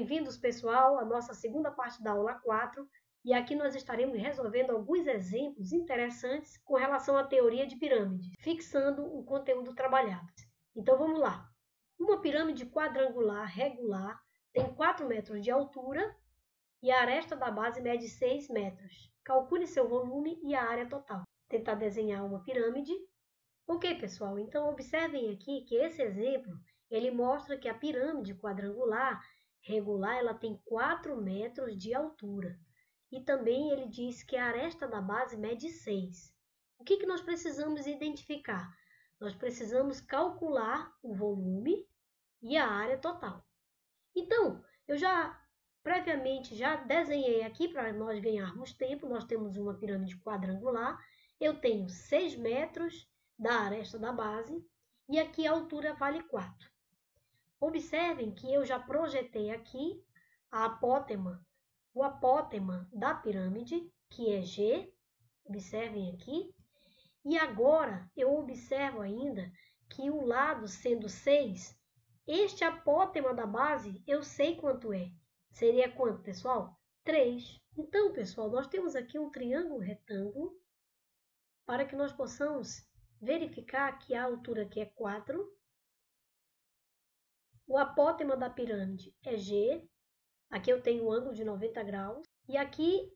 Bem-vindos, pessoal, à nossa segunda parte da aula 4, e aqui nós estaremos resolvendo alguns exemplos interessantes com relação à teoria de pirâmide, fixando o conteúdo trabalhado. Então vamos lá. Uma pirâmide quadrangular regular tem 4 metros de altura e a aresta da base mede 6 metros. Calcule seu volume e a área total. Tentar desenhar uma pirâmide. Ok, pessoal, então observem aqui que esse exemplo ele mostra que a pirâmide quadrangular regular ela tem 4 metros de altura. E também ele diz que a aresta da base mede 6. O que nós precisamos identificar? Nós precisamos calcular o volume e a área total. Então, eu previamente já desenhei aqui para nós ganharmos tempo. Nós temos uma pirâmide quadrangular. Eu tenho 6 metros da aresta da base e aqui a altura vale 4. Observem que eu já projetei aqui o apótema da pirâmide, que é G. Observem aqui. E agora eu observo ainda que o lado sendo 6, este apótema da base eu sei quanto é. Seria quanto, pessoal? 3. Então, pessoal, nós temos aqui um triângulo retângulo para que nós possamos verificar que a altura aqui é 4. O apótema da pirâmide é G. Aqui eu tenho um ângulo de 90 graus. E aqui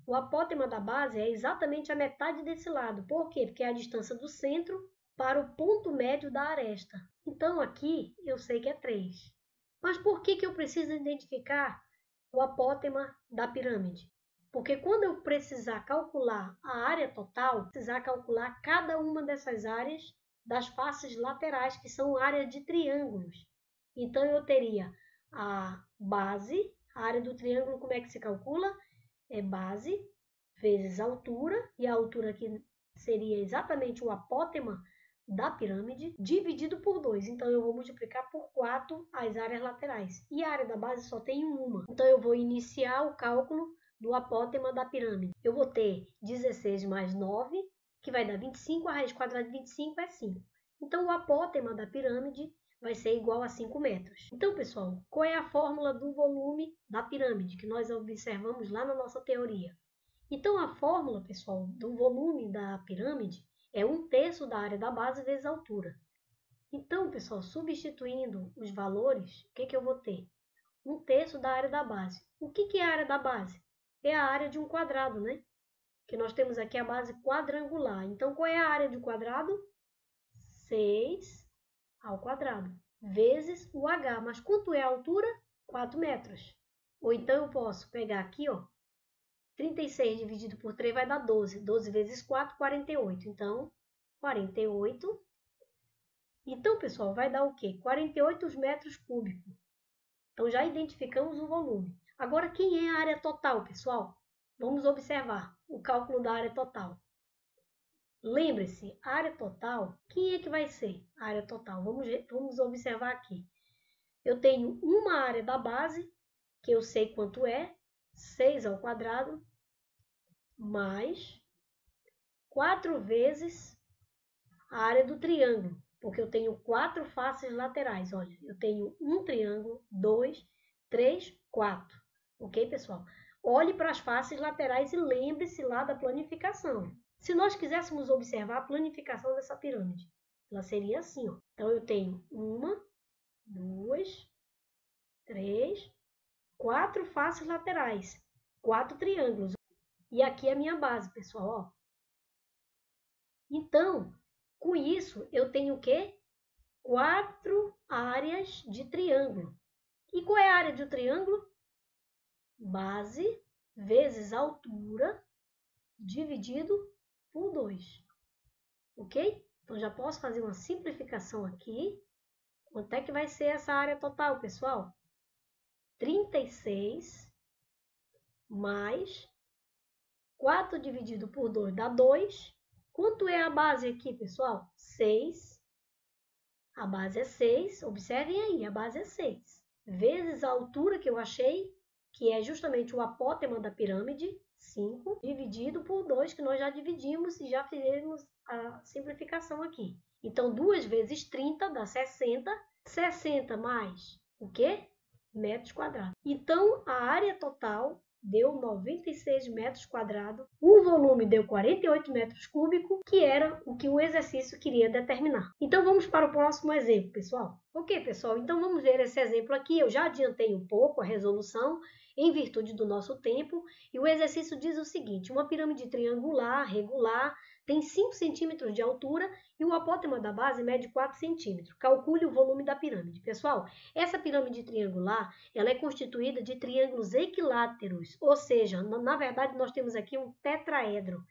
o apótema da base é exatamente a metade desse lado. Por quê? Porque é a distância do centro para o ponto médio da aresta. Então aqui eu sei que é 3. Mas por que eu preciso identificar o apótema da pirâmide? Porque quando eu precisar calcular a área total, precisar calcular cada uma dessas áreas das faces laterais, que são áreas de triângulos. Então eu teria a base, a área do triângulo, como é que se calcula? É base vezes altura, e a altura aqui seria exatamente o apótema da pirâmide, dividido por 2. Então, eu vou multiplicar por 4 as áreas laterais. E a área da base só tem uma. Então, eu vou iniciar o cálculo do apótema da pirâmide. Eu vou ter 16 mais 9, que vai dar 25. A raiz quadrada de 25 é 5. Então, o apótema da pirâmide vai ser igual a 5 metros. Então, pessoal, qual é a fórmula do volume da pirâmide que nós observamos lá na nossa teoria? Então, a fórmula, pessoal, do volume da pirâmide é 1/3 da área da base vezes a altura. Então, pessoal, substituindo os valores, o que eu vou ter? 1/3 da área da base. O que é a área da base? É a área de um quadrado, né? Que nós temos aqui a base quadrangular. Então, qual é a área de um quadrado? 6 ao quadrado, vezes o H. Mas quanto é a altura? 4 metros. Ou então eu posso pegar aqui, ó, 36 dividido por 3 vai dar 12. 12 vezes 4, 48. Então, 48. Então, pessoal, vai dar o quê? 48 metros cúbicos. Então, já identificamos o volume. Agora, quem é a área total, pessoal? Vamos observar o cálculo da área total. Lembre-se, a área total, quem é que vai ser a área total? Vamos observar aqui. Eu tenho uma área da base, que eu sei quanto é, 6 ao quadrado, mais 4 vezes a área do triângulo, porque eu tenho 4 faces laterais. Olha, eu tenho um triângulo, 2, 3, 4. Ok, pessoal? Olhe para as faces laterais e lembre-se lá da planificação. Se nós quiséssemos observar a planificação dessa pirâmide, ela seria assim, ó. Então, eu tenho 1, 2, 3, 4 faces laterais, 4 triângulos. E aqui é a minha base, pessoal, ó. Então, com isso, eu tenho o quê? 4 áreas de triângulo. E qual é a área de um triângulo? Base vezes altura dividido por 2. Ok? Então, já posso fazer uma simplificação aqui. Quanto é que vai ser essa área total, pessoal? 36 mais 4 dividido por 2 dá 2. Quanto é a base aqui, pessoal? 6. A base é 6. Observem aí, a base é 6. Vezes a altura que eu achei, que é justamente o apótema da pirâmide, 5, dividido por 2, que nós já dividimos e já fizemos a simplificação aqui. Então, 2 vezes 30 dá 60. 60 mais o quê? metros quadrados. Então, a área total deu 96 metros quadrados, o volume deu 48 metros cúbicos, que era o que o exercício queria determinar. Então, vamos para o próximo exemplo, pessoal. Ok, pessoal, então vamos ver esse exemplo aqui. Eu já adiantei um pouco a resolução em virtude do nosso tempo, e o exercício diz o seguinte: uma pirâmide triangular, regular, tem 5 centímetros de altura e o apótema da base mede 4 centímetros. Calcule o volume da pirâmide. Pessoal, essa pirâmide triangular, ela é constituída de triângulos equiláteros, ou seja, na verdade nós temos aqui um tetraedro.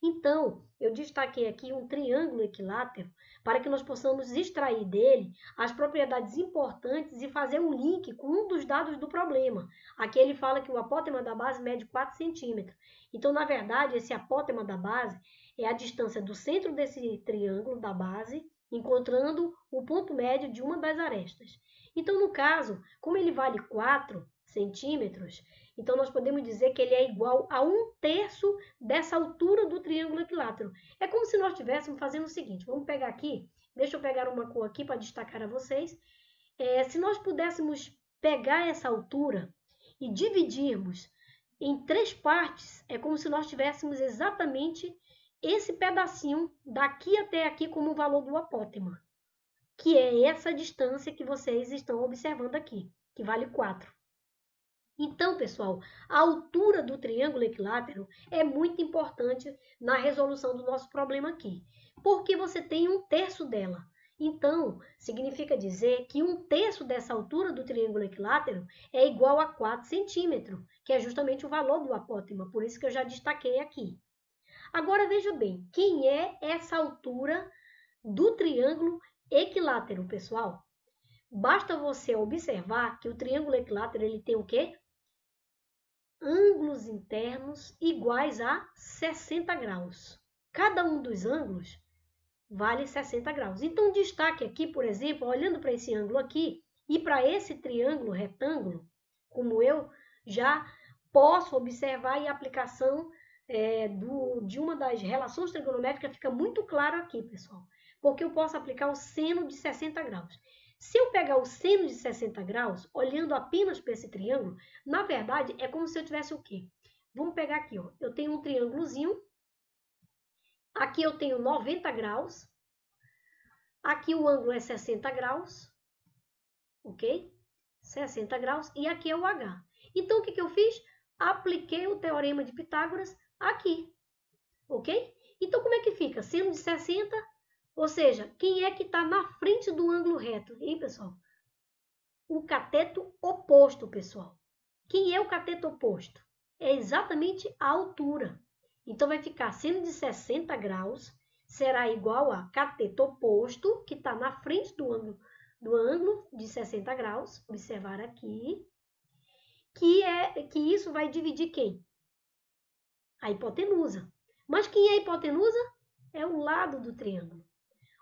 Então, eu destaquei aqui um triângulo equilátero para que nós possamos extrair dele as propriedades importantes e fazer um link com um dos dados do problema. Aqui ele fala que o apótema da base mede 4 centímetros. Então, na verdade, esse apótema da base é a distância do centro desse triângulo da base, encontrando o ponto médio de uma das arestas. Então, no caso, como ele vale 4 centímetros, então nós podemos dizer que ele é igual a 1/3 dessa altura do triângulo equilátero. É como se nós estivéssemos fazendo o seguinte: vamos pegar aqui, deixa eu pegar uma cor aqui para destacar a vocês. Se nós pudéssemos pegar essa altura e dividirmos em 3 partes, é como se nós tivéssemos exatamente esse pedacinho daqui até aqui como o valor do apótema, que é essa distância que vocês estão observando aqui, que vale 4. Então, pessoal, a altura do triângulo equilátero é muito importante na resolução do nosso problema aqui, porque você tem 1/3 dela. Então, significa dizer que 1/3 dessa altura do triângulo equilátero é igual a 4 centímetros, que é justamente o valor do apótema, por isso que eu já destaquei aqui. Agora, veja bem, quem é essa altura do triângulo equilátero, pessoal? Basta você observar que o triângulo equilátero ele tem o quê? Ângulos internos iguais a 60 graus. Cada um dos ângulos vale 60 graus. Então, destaque aqui, por exemplo, olhando para esse ângulo aqui e para esse triângulo retângulo, como eu já posso observar, e a aplicação de uma das relações trigonométricas fica muito claro aqui, pessoal, porque eu posso aplicar o seno de 60 graus. Se eu pegar o seno de 60 graus, olhando apenas para esse triângulo, na verdade, é como se eu tivesse o quê? Vamos pegar aqui, ó. Eu tenho um triângulozinho, aqui eu tenho 90 graus, aqui o ângulo é 60 graus, ok? 60 graus, e aqui é o H. Então, o que eu fiz? Apliquei o teorema de Pitágoras aqui, ok? Então, como é que fica? Seno de 60, ou seja, quem é que está na frente do ângulo reto, hein, pessoal? O cateto oposto, pessoal. Quem é o cateto oposto? É exatamente a altura. Então, vai ficar seno de 60 graus será igual a cateto oposto, que está na frente do ângulo de 60 graus. Observar aqui. Que isso vai dividir quem? A hipotenusa. Mas quem é a hipotenusa? É o lado do triângulo.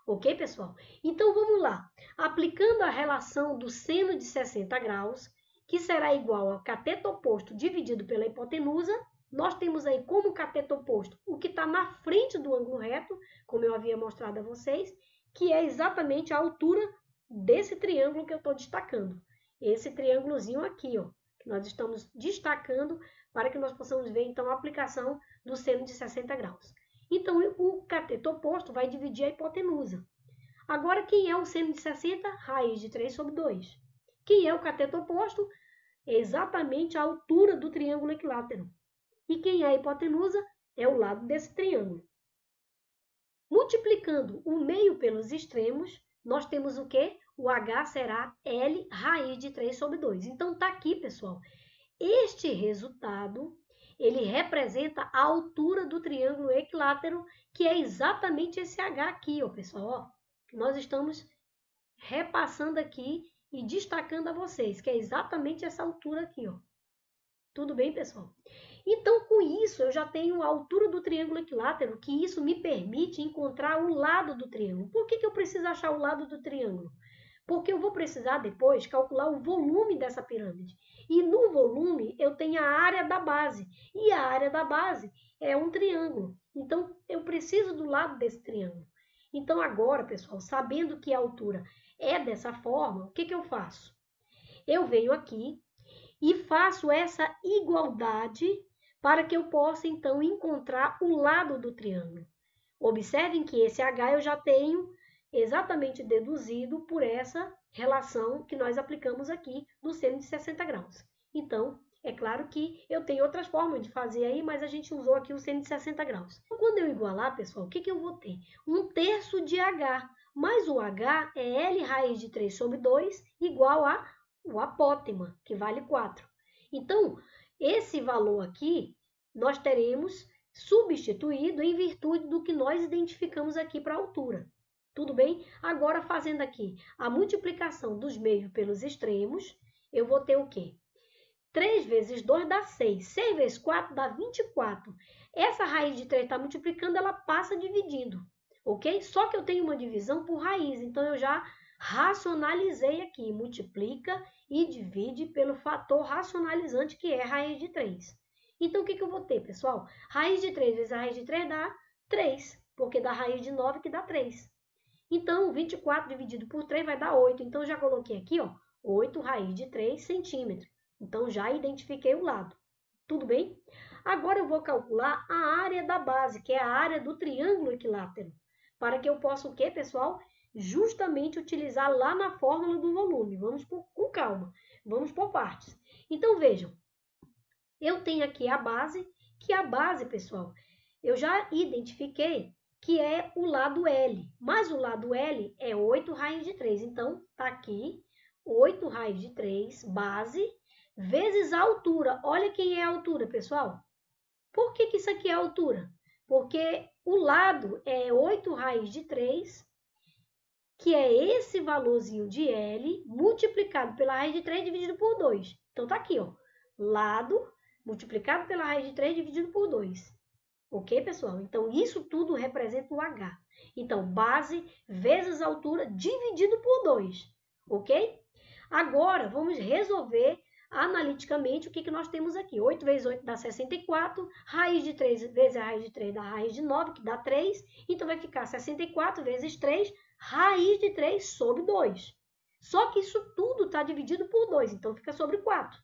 Ok, pessoal? Então, vamos lá. Aplicando a relação do seno de 60 graus, que será igual ao cateto oposto dividido pela hipotenusa, nós temos aí como cateto oposto o que está na frente do ângulo reto, como eu havia mostrado a vocês, que é exatamente a altura desse triângulo que eu estou destacando. Esse triângulozinho aqui, ó, que nós estamos destacando para que nós possamos ver, então, a aplicação do seno de 60 graus. Então, o cateto oposto vai dividir a hipotenusa. Agora, quem é o seno de 60? Raiz de 3 sobre 2. Quem é o cateto oposto? É exatamente a altura do triângulo equilátero. E quem é a hipotenusa? É o lado desse triângulo. Multiplicando o meio pelos extremos, nós temos o quê? O H será L raiz de 3 sobre 2. Então, está aqui, pessoal. Este resultado, ele representa a altura do triângulo equilátero, que é exatamente esse H aqui, ó, pessoal. Ó, que nós estamos repassando aqui e destacando a vocês, que é exatamente essa altura aqui, ó. Tudo bem, pessoal? Então, com isso, eu já tenho a altura do triângulo equilátero, que isso me permite encontrar o lado do triângulo. Por que eu preciso achar o lado do triângulo? Porque eu vou precisar depois calcular o volume dessa pirâmide. E no volume eu tenho a área da base. E a área da base é um triângulo. Então, eu preciso do lado desse triângulo. Então, agora, pessoal, sabendo que a altura é dessa forma, o que eu faço? eu venho aqui e faço essa igualdade para que eu possa, então, encontrar o lado do triângulo. Observem que esse H eu já tenho exatamente deduzido por essa relação que nós aplicamos aqui do seno de 60 graus. Então, é claro que eu tenho outras formas de fazer aí, mas a gente usou aqui o seno de 60 graus. Então, quando eu igualar, pessoal, o que eu vou ter? 1/3 de H, mais o H é L raiz de 3 sobre 2 igual a o apótema, que vale 4. Então, esse valor aqui nós teremos substituído em virtude do que nós identificamos aqui para a altura. Tudo bem? Agora, fazendo aqui a multiplicação dos meios pelos extremos, eu vou ter o quê? 3 vezes 2 dá 6. 6 vezes 4 dá 24. Essa raiz de 3 está multiplicando, ela passa dividindo, ok? Só que eu tenho uma divisão por raiz, então eu já racionalizei aqui. Multiplica e divide pelo fator racionalizante, que é raiz de 3. Então, o que eu vou ter, pessoal? Raiz de 3 vezes a raiz de 3 dá 3, porque dá raiz de 9 que dá 3. Então, 24 dividido por 3 vai dar 8. Então, eu já coloquei aqui, ó, 8 raiz de 3 centímetros. Então, já identifiquei o lado. Tudo bem? Agora, eu vou calcular a área da base, que é a área do triângulo equilátero. Para que eu possa o quê, pessoal? Justamente utilizar lá na fórmula do volume. Vamos com calma. Vamos por partes. Então, vejam. Eu tenho aqui a base, que a base, pessoal, eu já identifiquei que é o lado L. Mas o lado L é 8 raiz de 3. Então, tá aqui 8 raiz de 3, base, vezes a altura. Olha quem é a altura, pessoal. Por que isso aqui é a altura? Porque o lado é 8 raiz de 3, que é esse valorzinho de L, multiplicado pela raiz de 3 dividido por 2. Então, tá aqui, ó. Lado multiplicado pela raiz de 3 dividido por 2. Ok, pessoal? Então, isso tudo representa o H. Então, base vezes altura dividido por 2. Ok? Agora, vamos resolver analiticamente o que nós temos aqui. 8 vezes 8 dá 64. Raiz de 3 vezes a raiz de 3 dá raiz de 9, que dá 3. Então, vai ficar 64 vezes 3, raiz de 3 sobre 2. Só que isso tudo está dividido por 2, então fica sobre 4.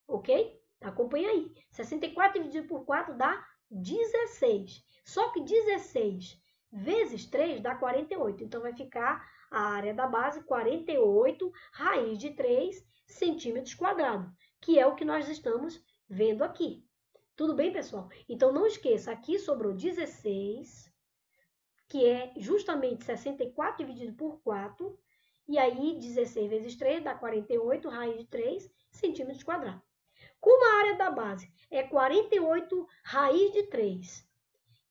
Ok? Acompanha aí. 64 dividido por 4 dá 16. Só que 16 vezes 3 dá 48. Então, vai ficar a área da base 48 raiz de 3 centímetros quadrados, que é o que nós estamos vendo aqui. Tudo bem, pessoal? Então, não esqueça, aqui sobrou 16, que é justamente 64 dividido por 4. E aí, 16 vezes 3 dá 48 raiz de 3 centímetros quadrados. Como a área da base é 48 raiz de 3,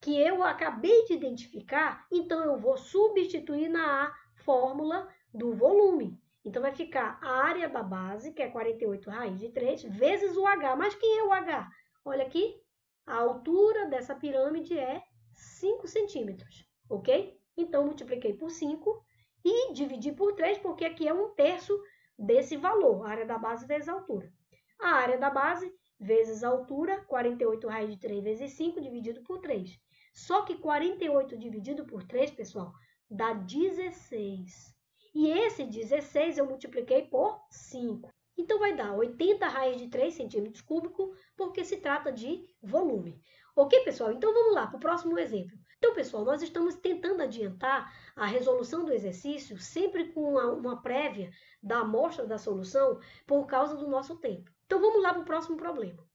que eu acabei de identificar, então eu vou substituir na fórmula do volume. Então, vai ficar a área da base, que é 48 raiz de 3, vezes o H. Mas quem é o H? Olha aqui, a altura dessa pirâmide é 5 centímetros, ok? Então, multipliquei por 5 e dividi por 3, porque aqui é 1/3 desse valor, a área da base vezes a altura. A área da base vezes a altura, 48 raiz de 3 vezes 5, dividido por 3. Só que 48 dividido por 3, pessoal, dá 16. E esse 16 eu multipliquei por 5. Então, vai dar 80 raiz de 3 centímetros cúbicos, porque se trata de volume. Ok, pessoal? Então, vamos lá para o próximo exemplo. Então, pessoal, nós estamos tentando adiantar a resolução do exercício, sempre com uma prévia da amostra da solução, por causa do nosso tempo. Então, vamos lá para o próximo problema.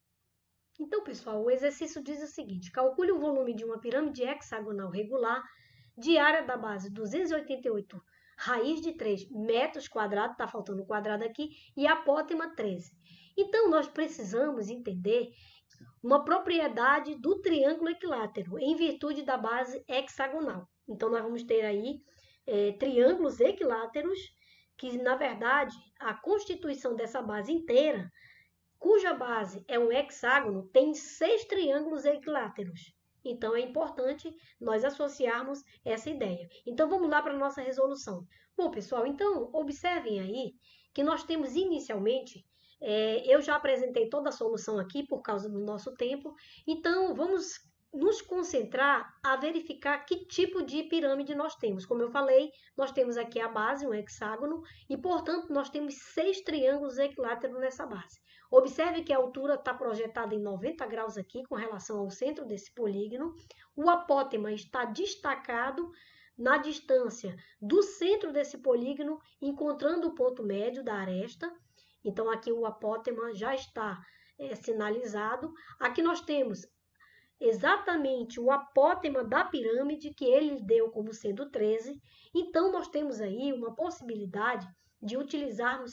Então, pessoal, o exercício diz o seguinte: calcule o volume de uma pirâmide hexagonal regular de área da base 288 raiz de 3 metros quadrados, está faltando o quadrado aqui, e apótema 13. Então, nós precisamos entender uma propriedade do triângulo equilátero, em virtude da base hexagonal. Então, nós vamos ter aí triângulos equiláteros, que, na verdade, a constituição dessa base inteira, cuja base é um hexágono, tem 6 triângulos equiláteros. Então, é importante nós associarmos essa ideia. Então, vamos lá para a nossa resolução. Bom, pessoal, então, observem aí que nós temos inicialmente, eu já apresentei toda a solução aqui por causa do nosso tempo, então, vamos nos concentrar a verificar que tipo de pirâmide nós temos. Como eu falei, nós temos aqui a base, um hexágono, e, portanto, nós temos 6 triângulos equiláteros nessa base. Observe que a altura está projetada em 90 graus aqui, com relação ao centro desse polígono. O apótema está destacado na distância do centro desse polígono, encontrando o ponto médio da aresta. Então, aqui o apótema já está sinalizado. Aqui nós temos exatamente o apótema da pirâmide, que ele deu como sendo 13. Então, nós temos aí uma possibilidade de utilizarmos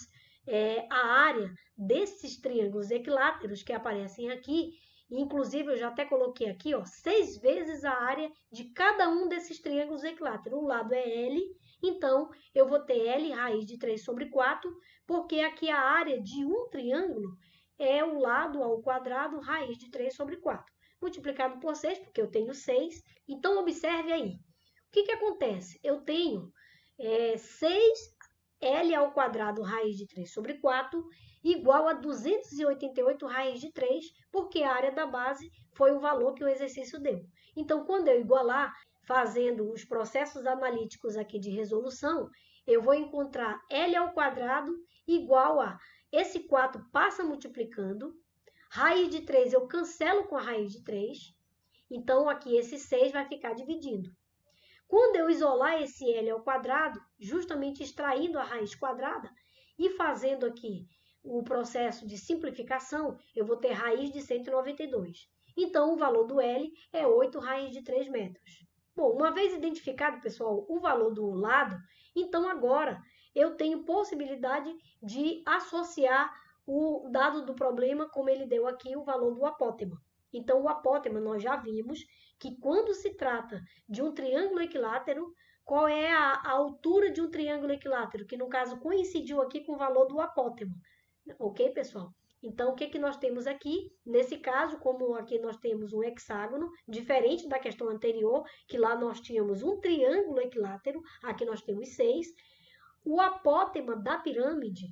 a área desses triângulos equiláteros que aparecem aqui. Inclusive, eu já até coloquei aqui, 6 vezes a área de cada um desses triângulos equiláteros. O lado é L, então eu vou ter L raiz de 3 sobre 4, porque aqui a área de um triângulo é o lado ao quadrado raiz de 3 sobre 4. Multiplicado por 6, porque eu tenho 6. Então, observe aí. O que acontece? Eu tenho 6L ao quadrado raiz de 3 sobre 4 igual a 288 raiz de 3, porque a área da base foi o valor que o exercício deu. Então, quando eu igualar, fazendo os processos analíticos aqui de resolução, eu vou encontrar L ao quadrado igual a, esse 4 passa multiplicando, raiz de 3 eu cancelo com a raiz de 3, então aqui esse 6 vai ficar dividindo. Quando eu isolar esse L ao quadrado, justamente extraindo a raiz quadrada e fazendo aqui o processo de simplificação, eu vou ter raiz de 192. Então, o valor do L é 8 raiz de 3 metros. Bom, uma vez identificado, pessoal, o valor do lado, então agora eu tenho possibilidade de associar o dado do problema, como ele deu aqui, o valor do apótema. Então, o apótema, nós já vimos que quando se trata de um triângulo equilátero, qual é a altura de um triângulo equilátero? Que, no caso, coincidiu aqui com o valor do apótema. Ok, pessoal? Então, o que nós temos aqui? Nesse caso, como aqui nós temos um hexágono, diferente da questão anterior, que lá nós tínhamos um triângulo equilátero, aqui nós temos 6. O apótema da pirâmide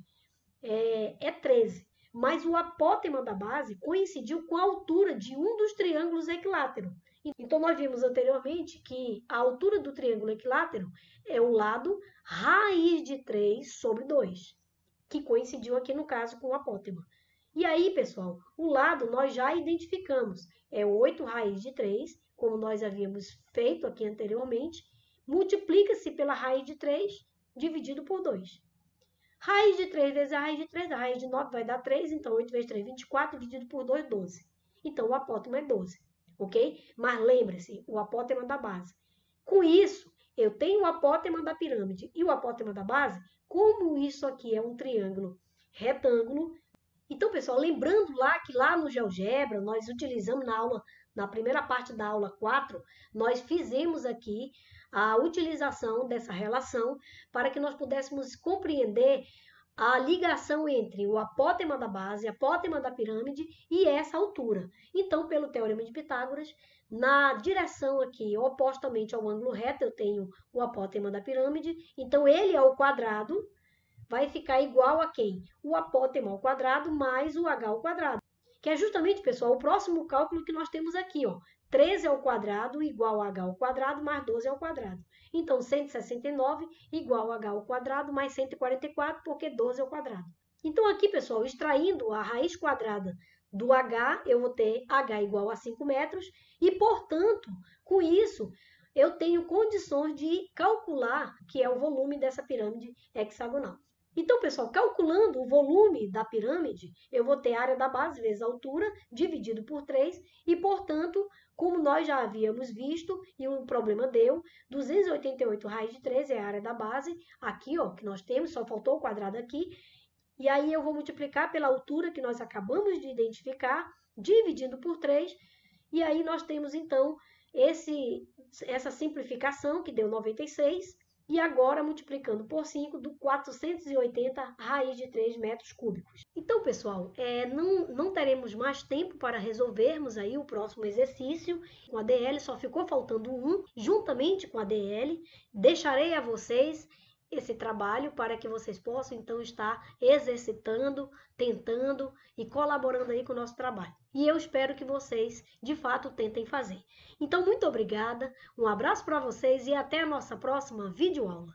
é 13, mas o apótema da base coincidiu com a altura de um dos triângulos equiláteros. Então, nós vimos anteriormente que a altura do triângulo equilátero é o lado raiz de 3 sobre 2, que coincidiu aqui no caso com o apótema. E aí, pessoal, o lado nós já identificamos, é 8 raiz de 3, como nós havíamos feito aqui anteriormente, multiplica-se pela raiz de 3 dividido por 2. Raiz de 3 vezes a raiz de 3, a raiz de 9 vai dar 3, então 8 vezes 3, 24, dividido por 2, 12. Então, o apótema é 12, ok? Mas lembre-se, o apótema da base. Com isso, eu tenho o apótema da pirâmide e o apótema da base. Como isso aqui é um triângulo retângulo, então, pessoal, lembrando lá que lá no GeoGebra, nós utilizamos na primeira parte da aula 4, nós fizemos aqui a utilização dessa relação para que nós pudéssemos compreender a ligação entre o apótema da base, apótema da pirâmide e essa altura. Então, pelo Teorema de Pitágoras, na direção aqui, opostamente ao ângulo reto, eu tenho o apótema da pirâmide, então ele ao quadrado vai ficar igual a quem? O apótema ao quadrado mais o h ao quadrado. Que é justamente, pessoal, o próximo cálculo que nós temos aqui, 13 ao quadrado igual a h ao quadrado mais 12 ao quadrado. Então, 169 igual a h ao quadrado mais 144, porque 12 ao quadrado. Então, aqui, pessoal, extraindo a raiz quadrada do h, eu vou ter h igual a 5 metros e, portanto, com isso, eu tenho condições de calcular que é o volume dessa pirâmide hexagonal. Então, pessoal, calculando o volume da pirâmide, eu vou ter a área da base vezes a altura, dividido por 3, e, portanto, como nós já havíamos visto, e o problema deu, 288 raiz de 3 é a área da base, aqui, que nós temos, só faltou o quadrado aqui, e aí eu vou multiplicar pela altura que nós acabamos de identificar, dividindo por 3, e aí nós temos, então, essa simplificação, que deu 96, e agora multiplicando por 5, do 480 raiz de 3 metros cúbicos. Então, pessoal, não teremos mais tempo para resolvermos aí o próximo exercício. Com a DL só ficou faltando um, juntamente com a DL. Deixarei a vocês esse trabalho para que vocês possam, então, estar exercitando, tentando e colaborando aí com o nosso trabalho. E eu espero que vocês, de fato, tentem fazer. Então, muito obrigada, um abraço para vocês e até a nossa próxima videoaula.